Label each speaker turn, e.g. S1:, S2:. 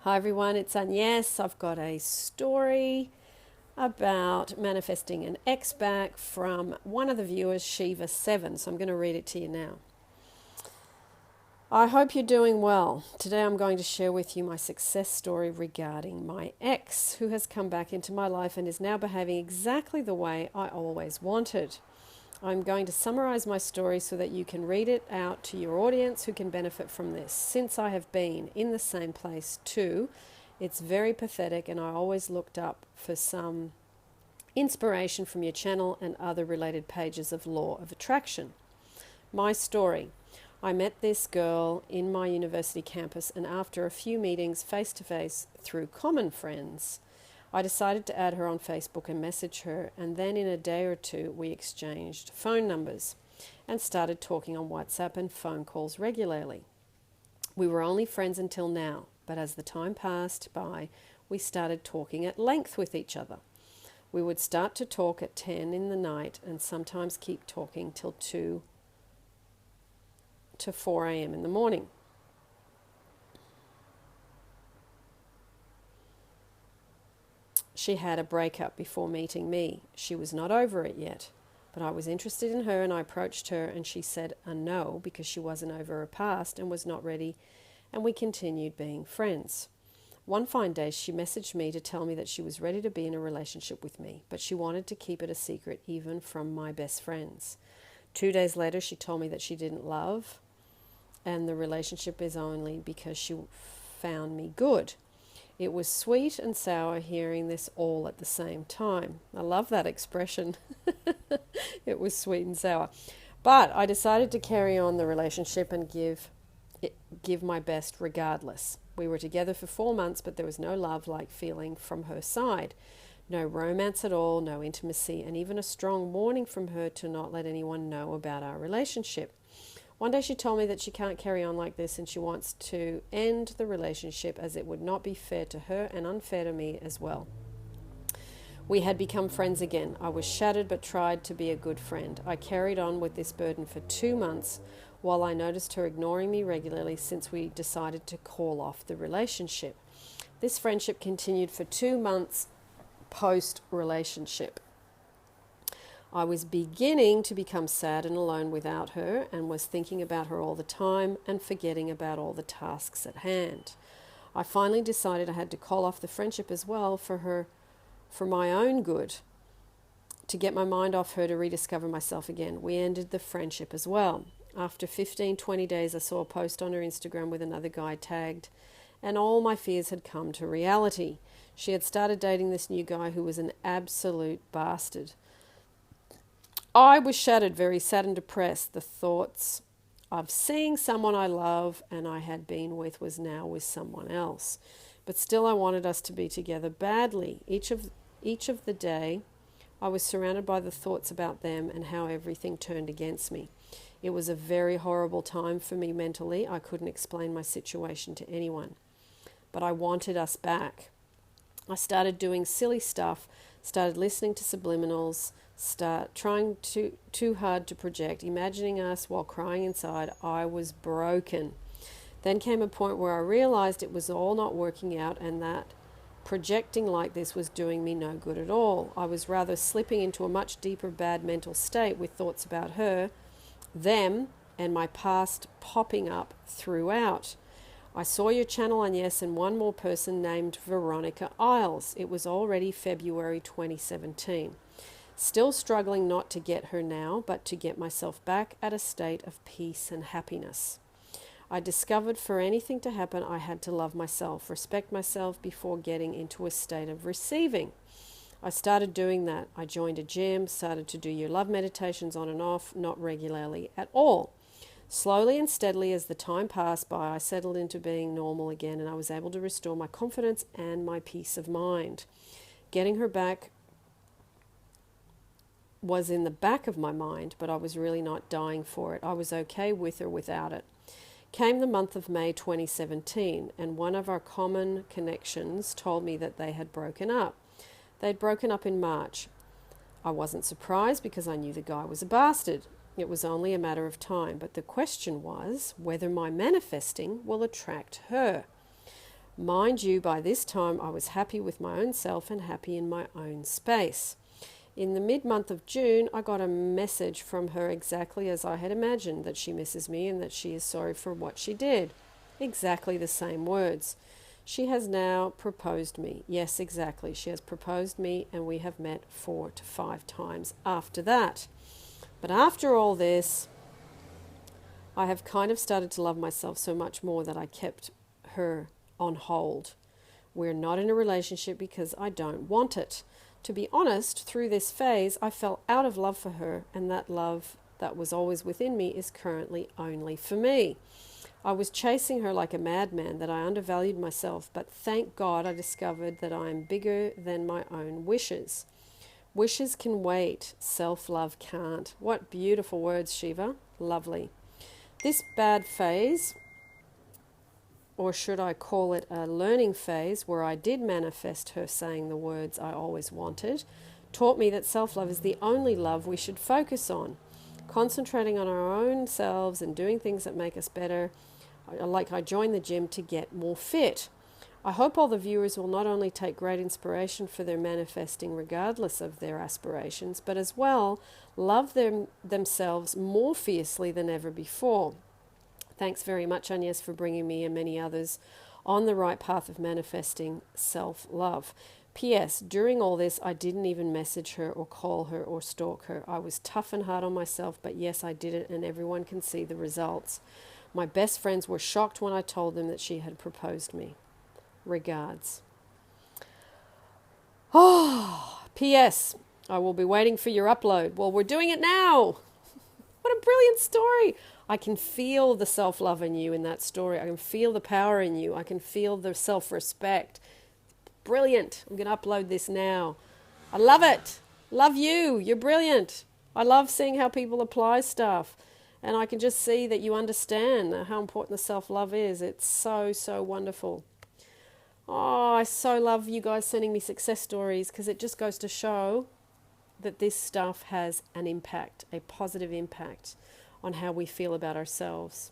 S1: Hi everyone, it's Agnes. I've got a story about manifesting an ex back from one of the viewers, Shiva7. So I'm going to read it to you now. I hope you're doing well. Today I'm going to share with you my success story regarding my ex, who has come back into my life and is now behaving exactly the way I always wanted. I'm going to summarize my story so that you can read it out to your audience who can benefit from this. Since I have been in the same place too, it's very pathetic, and I always looked up for some inspiration from your channel and other related pages of Law of Attraction. My story. I met this girl in my university campus, and after a few meetings face to face through common friends, I decided to add her on Facebook and message her, and then in a day or two we exchanged phone numbers and started talking on WhatsApp and phone calls regularly. We were only friends until now, but as the time passed by, we started talking at length with each other. We would start to talk at 10 in the night and sometimes keep talking till 2 to 4 a.m. in the morning. She had a breakup before meeting me. She was not over it yet, but I was interested in her and I approached her, and she said a no because she wasn't over her past and was not ready, and we continued being friends. One fine day she messaged me to tell me that she was ready to be in a relationship with me, but she wanted to keep it a secret even from my best friends. 2 days later she told me that she didn't love and the relationship is only because she found me good. It was sweet and sour hearing this all at the same time. I love that expression. It was sweet and sour. But I decided to carry on the relationship and give my best regardless. We were together for 4 months, but there was no love-like feeling from her side. No romance at all, no intimacy, and even a strong warning from her to not let anyone know about our relationship. One day she told me that she can't carry on like this and she wants to end the relationship as it would not be fair to her and unfair to me as well. We had become friends again. I was shattered but tried to be a good friend. I carried on with this burden for 2 months while I noticed her ignoring me regularly since we decided to call off the relationship. This friendship continued for 2 months post-relationship. I was beginning to become sad and alone without her and was thinking about her all the time and forgetting about all the tasks at hand. I finally decided I had to call off the friendship as well for my own good, to get my mind off her, to rediscover myself again. We ended the friendship as well. After 15-20 days I saw a post on her Instagram with another guy tagged, and all my fears had come to reality. She had started dating this new guy who was an absolute bastard. I was shattered, very sad and depressed. The thoughts of seeing someone I love and I had been with was now with someone else. But still I wanted us to be together badly. Each of the day I was surrounded by the thoughts about them and how everything turned against me. It was a very horrible time for me mentally. I couldn't explain my situation to anyone. But I wanted us back. I started doing silly stuff, started listening to subliminals, trying too hard to project, imagining us while crying inside. I was broken. Then came a point where I realized it was all not working out and that projecting like this was doing me no good at all. I was rather slipping into a much deeper bad mental state with thoughts about her, them, and my past popping up throughout. I saw your channel, Agnes, and one more person named Veronica Isles. It was already February 2017. Still struggling not to get her now, but to get myself back at a state of peace and happiness. I discovered for anything to happen, I had to love myself, respect myself before getting into a state of receiving. I started doing that. I joined a gym, started to do your love meditations on and off, not regularly at all. Slowly and steadily as the time passed by, I settled into being normal again and I was able to restore my confidence and my peace of mind. Getting her back was in the back of my mind, but I was really not dying for it. I was okay with or without it. Came the month of May 2017, and one of our common connections told me that they had broken up. They'd broken up in March. I wasn't surprised because I knew the guy was a bastard. It was only a matter of time, but the question was whether my manifesting will attract her. Mind you, by this time I was happy with my own self and happy in my own space. In the mid-month of June, I got a message from her exactly as I had imagined, that she misses me and that she is sorry for what she did. Exactly the same words. She has now proposed me. Yes, exactly. She has proposed me, and we have met 4 to 5 times after that. But after all this, I have kind of started to love myself so much more that I kept her on hold. We're not in a relationship because I don't want it. To be honest, through this phase, I fell out of love for her, and that love that was always within me is currently only for me. I was chasing her like a madman, that I undervalued myself, but thank God I discovered that I am bigger than my own wishes. Wishes can wait, self-love can't. What beautiful words, Shiva. Lovely. This bad phase, or should I call it a learning phase, where I did manifest her saying the words I always wanted, taught me that self-love is the only love we should focus on. Concentrating on our own selves and doing things that make us better, like I joined the gym to get more fit. I hope all the viewers will not only take great inspiration for their manifesting regardless of their aspirations, but as well love themselves more fiercely than ever before. Thanks very much, Agnes, for bringing me and many others on the right path of manifesting self-love. P.S. During all this, I didn't even message her or call her or stalk her. I was tough and hard on myself, but yes, I did it, and everyone can see the results. My best friends were shocked when I told them that she had proposed me. Regards. Oh, P.S. I will be waiting for your upload. Well, we're doing it now. What a brilliant story. I can feel the self-love in you in that story. I can feel the power in you. I can feel the self-respect. Brilliant. I'm going to upload this now. I love it. Love you. You're brilliant. I love seeing how people apply stuff. And I can just see that you understand how important the self-love is. It's so, so wonderful. Oh, I so love you guys sending me success stories, because it just goes to show that this stuff has an impact, a positive impact on how we feel about ourselves.